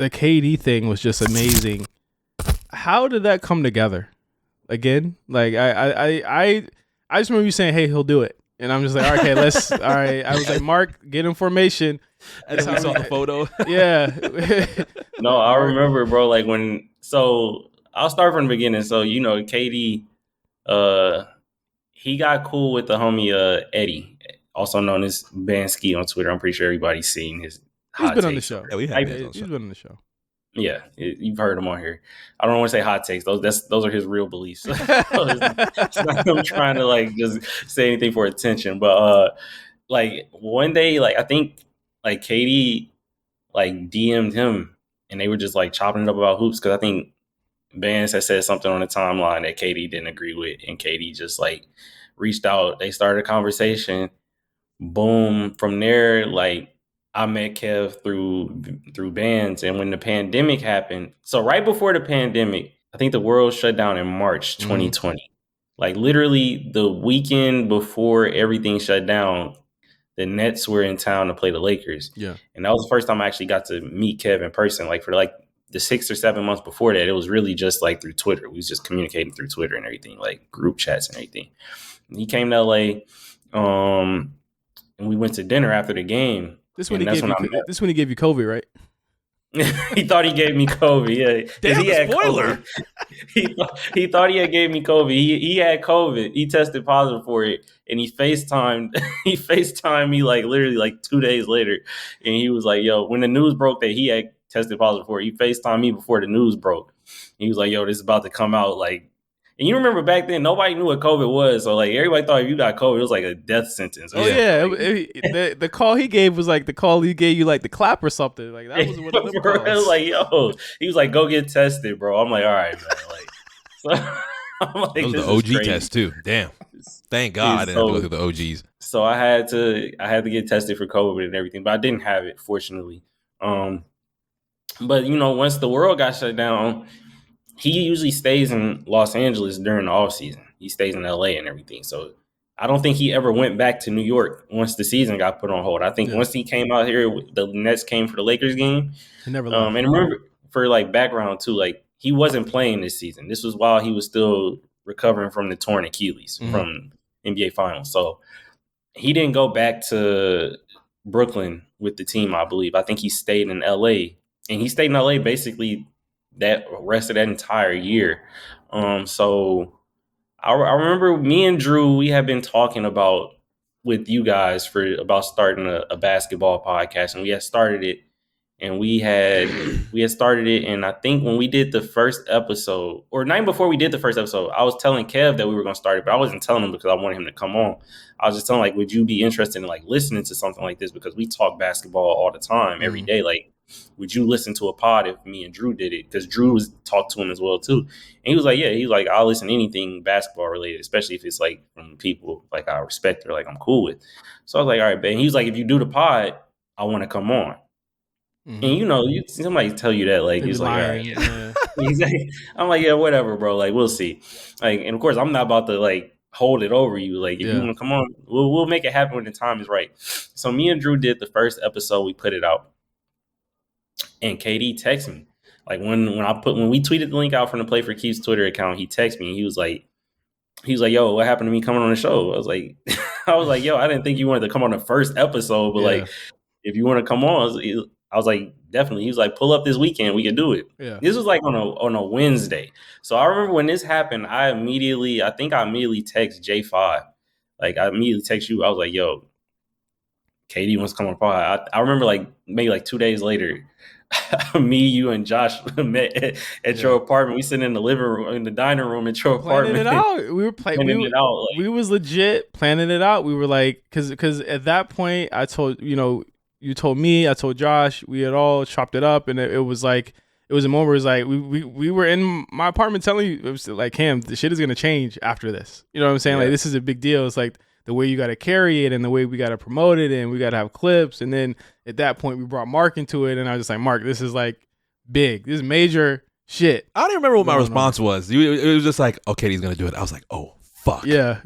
the KD thing was just amazing. How did that come together? Again, like I just remember you saying, "Hey, he'll do it," and I'm just like, "Okay, let's." All right, I was like, "Mark, get in formation." And then we saw the photo. Yeah. No, I remember, bro. Like so I'll start from the beginning. So KD, he got cool with the homie Eddie, also known as Bansky on Twitter. I'm pretty sure everybody's seen his. He's been on the show. Yeah, we have. He's been on the show. Yeah, you've heard him on here. I don't want to say hot takes; those are his real beliefs. It's not him trying to like just say anything for attention. But like one day, like I think like Katie like DM'd him, and they were just like chopping it up about hoops because I think Vance had said something on the timeline that Katie didn't agree with, and Katie just like reached out. They started a conversation. Boom! From there, like. I met Kev through bands, and when the pandemic happened, so right before the pandemic, I think the world shut down in March 2020. Like literally the weekend before everything shut down, the Nets were in town to play the Lakers. Yeah, and that was the first time I actually got to meet Kev in person. Like for like the 6 or 7 months before that, it was really just like through Twitter. We was just communicating through Twitter and everything, like group chats and everything. And he came to LA, and we went to dinner after the game. This when he gave you COVID, right? He thought he gave me COVID. Yeah, damn, he had spoiler. COVID. He thought he had gave me COVID. He had COVID. He tested positive for it, and he FaceTimed. He FaceTimed me like literally like 2 days later, and he was like, "Yo," when the news broke that he had tested positive for it, he FaceTimed me before the news broke. And he was like, "Yo, this is about to come out." Like, and you remember back then, nobody knew what COVID was, so like everybody thought if you got COVID, it was like a death sentence. Oh yeah, the call he gave was like the call he gave you, like the clap or something. Like that was one of them calls. Like, yo, he was like, "Go get tested, bro." I'm like, "All right, man." Like, so I'm like, that was the OG test too. Damn, thank God I didn't have to go through the OGs. So I had to get tested for COVID and everything, but I didn't have it, fortunately. But once the world got shut down. He usually stays in Los Angeles during the off season. He stays in LA and everything. So I don't think he ever went back to New York once the season got put on hold. I think once he came out here, the Nets came for the Lakers game. He never left. And remember, for like background too, like he wasn't playing this season. This was while he was still recovering from the torn Achilles from NBA Finals. So he didn't go back to Brooklyn with the team, I believe. I think he stayed in LA. And he stayed in LA basically that rest of that entire year. So I remember me and Drew, we had been talking about with you guys about starting a basketball podcast, and we had started it, and we had started it. And I think when we did the first episode, or night before we did the first episode, I was telling Kev that we were going to start it, but I wasn't telling him because I wanted him to come on. I was just telling like, would you be interested in like listening to something like this? Because we talk basketball all the time, every day. Like, would you listen to a pod if me and Drew did it? Because Drew talked to him as well too, and he was like, "Yeah." He's like, "I'll listen to anything basketball related, especially if it's like from people like I respect or like I'm cool with." So I was like, "All right, man." He was like, "If you do the pod, I want to come on." And somebody tell you that, like, he's like, "All right." Yeah. I'm like, "Yeah, whatever, bro. Like, we'll see." Like, and of course, I'm not about to like hold it over you. Like, if you want to come on, we'll make it happen when the time is right. So me and Drew did the first episode. We put it out. And KD texted me. Like when we tweeted the link out from the Play for Keeps Twitter account, he texted me and he was like, "Yo, what happened to me coming on the show?" I was like, "Yo, I didn't think you wanted to come on the first episode, but like if you want to come on," I was like, "Definitely." He was like, "Pull up this weekend, we can do it." Yeah. This was like on a Wednesday. So I remember when this happened, I immediately text J5. Like I immediately text you. I was like, "Yo, KD wants to come on the pod." I remember like maybe like 2 days later, me, you, and Josh met at your apartment. We sitting in the living room, in the dining room at your apartment. Planning it out. We were planning it out. Like, we was legit planning it out. We were like, because at that point, I told you told me, I told Josh, we had all chopped it up, and it was like it was a moment where it was like we were in my apartment telling you, it was like, Cam, the shit is gonna change after this. You know what I'm saying? Yeah. Like this is a big deal. It's like the way you got to carry it and the way we got to promote it and we got to have clips. And then at that point we brought Mark into it and I was just like, "Mark, this is like big. This is major shit." I don't even remember what my response was. It was just like, "Okay, he's going to do it." I was like, "Oh, fuck." Yeah.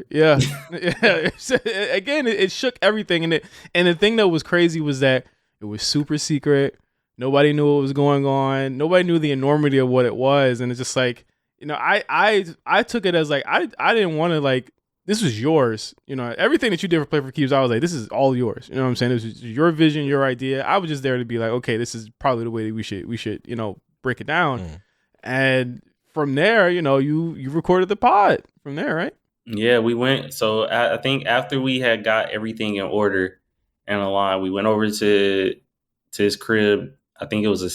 Again, it shook everything. And the thing that was crazy was that it was super secret. Nobody knew what was going on. Nobody knew the enormity of what it was. And it's just like, I took it as like, I didn't want to like, this was yours. Everything that you did for Play for Keeps, I was like, this is all yours. You know what I'm saying? This was your vision, your idea. I was just there to be like, okay, this is probably the way that we should, break it down. And from there, you recorded the pod from there, right? Yeah, we went. So I think after we had got everything in order and aligned, we went over to his crib. I think it was a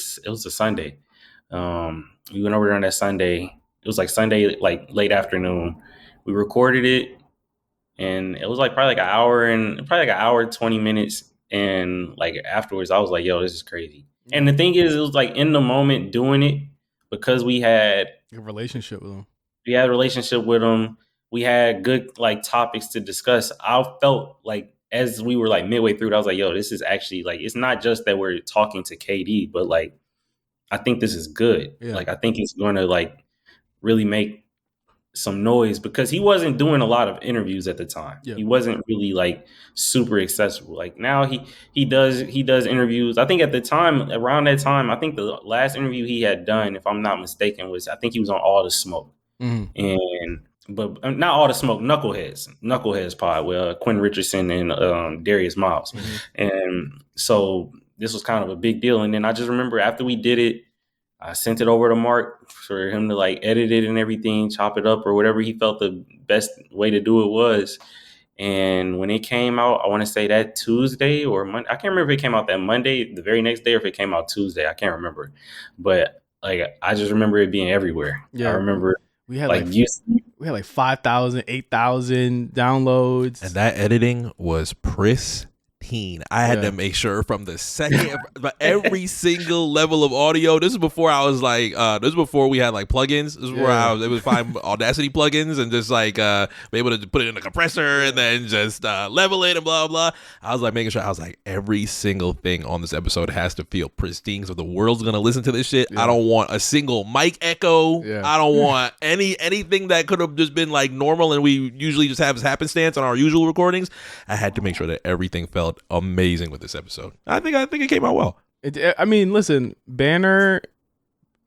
Sunday. We went over there on that Sunday. It was like Sunday, like late afternoon. We recorded it, and it was like probably like an hour 20 minutes. And like afterwards, I was like, "Yo, this is crazy." And the thing is, it was like in the moment doing it because we had a relationship with him. We had a relationship with him. We had good like topics to discuss. I felt like as we were like midway through it, I was like, yo, this is actually like, it's not just that we're talking to KD, but like, I think this is good. Yeah. Like, I think it's going to like really make some noise because he wasn't doing a lot of interviews at the time. Yeah. He wasn't really like super accessible. Like now he does interviews. I think at the time, around that time, I think the last interview he had done, if I'm not mistaken, I think he was on All the Smoke. But not All the Smoke, Knuckleheads pod with Quentin Richardson and Darius Miles. And so this was kind of a big deal. And then I just remember after we did it, I sent it over to Mark for him to like edit it and everything, chop it up or whatever he felt the best way to do it was. And when it came out, I want to say that Tuesday or Monday, I can't remember if it came out that Monday, the very next day, or if it came out Tuesday. I can't remember. But like, I just remember it being everywhere. Yeah. I remember we had like 5,000, 8,000 downloads. And that editing was pristine. I had to make sure from the second, but every single level of audio. This is before I was like, this is before we had like plugins. This is where I was able to find Audacity plugins and just like be able to put it in a compressor and then just level it and blah, blah. I was like making sure, I was like, every single thing on this episode has to feel pristine. So the world's going to listen to this shit. I don't want a single mic echo. I don't want anything that could have just been like normal and we usually just have as happenstance on our usual recordings. I had to make sure that everything felt amazing with this episode. I think it came out well. I mean, listen, banner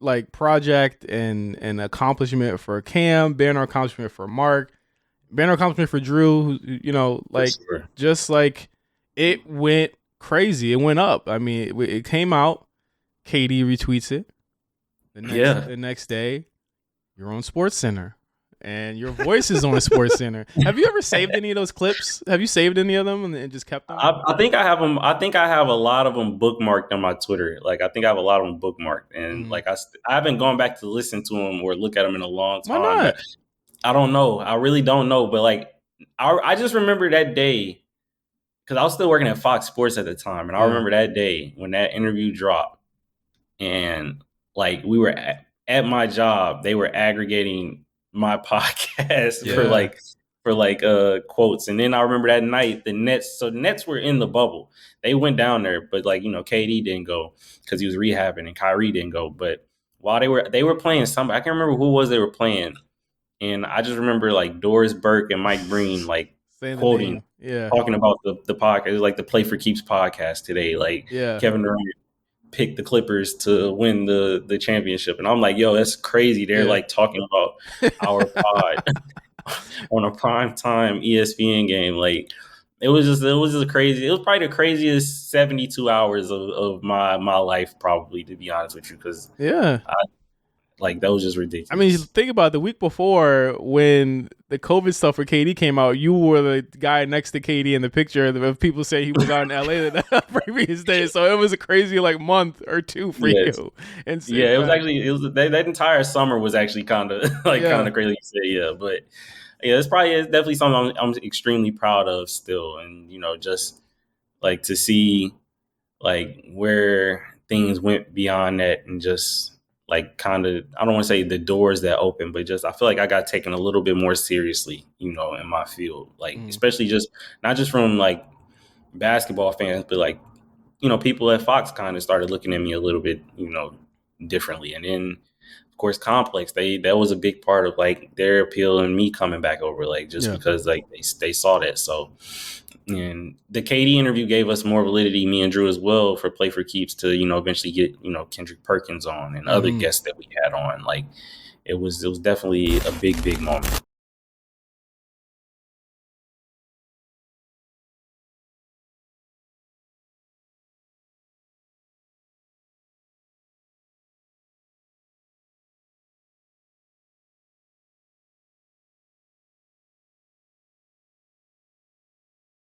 like project and accomplishment for Cam, banner accomplishment for Mark, banner accomplishment for Drew. Just like it went crazy. It went up. I mean, it came out. KD retweets it. The next day, you're on Sports Center. And your voice is on Sports Center. Have you ever saved any of those clips? Have you saved any of them and just kept them? I think I have them. I think I have a lot of them bookmarked on my Twitter. Like I think I have a lot of them bookmarked, and like I haven't gone back to listen to them or look at them in a long time. Why not? I don't know. I really don't know. But like I just remember that day because I was still working at Fox Sports at the time, and I remember that day when that interview dropped, and like we were at my job, they were aggregating my podcast for quotes. And then I remember that night the Nets were in the bubble. They went down there, but like, KD didn't go because he was rehabbing and Kyrie didn't go. But while they were playing somebody, I can't remember who it was they were playing. And I just remember like Doris Burke and Mike Breen like quoting, talking about the podcast. It was like the Play for Keeps podcast today. Like Kevin Durant picked the Clippers to win the championship. And I'm like, yo, that's crazy. They're like talking about our pod on a primetime ESPN game. Like it was just crazy. It was probably the craziest 72 hours of my life, probably, to be honest with you. Cause that was just ridiculous. I mean, think about it, the week before when the COVID stuff for KD came out, you were the guy next to KD in the picture of people saying he was out in LA the previous day. So it was a crazy like month or two for you. And it was actually that entire summer was actually kind of crazy to say. But it's definitely something I'm extremely proud of still, and just like to see like where things went beyond that and just. Like kind of, I don't want to say the doors that open, but just I feel like I got taken a little bit more seriously, in my field. Like especially just not just from like basketball fans, but like people at Fox kind of started looking at me a little bit, differently. And then of course Complex, that was a big part of like their appeal and me coming back over, like just because like they saw that. So, and the KD interview gave us more validity, me and Drew as well, for Play for Keeps to, you know, eventually get, you know, Kendrick Perkins on and other guests that we had on. Like it was definitely a big moment.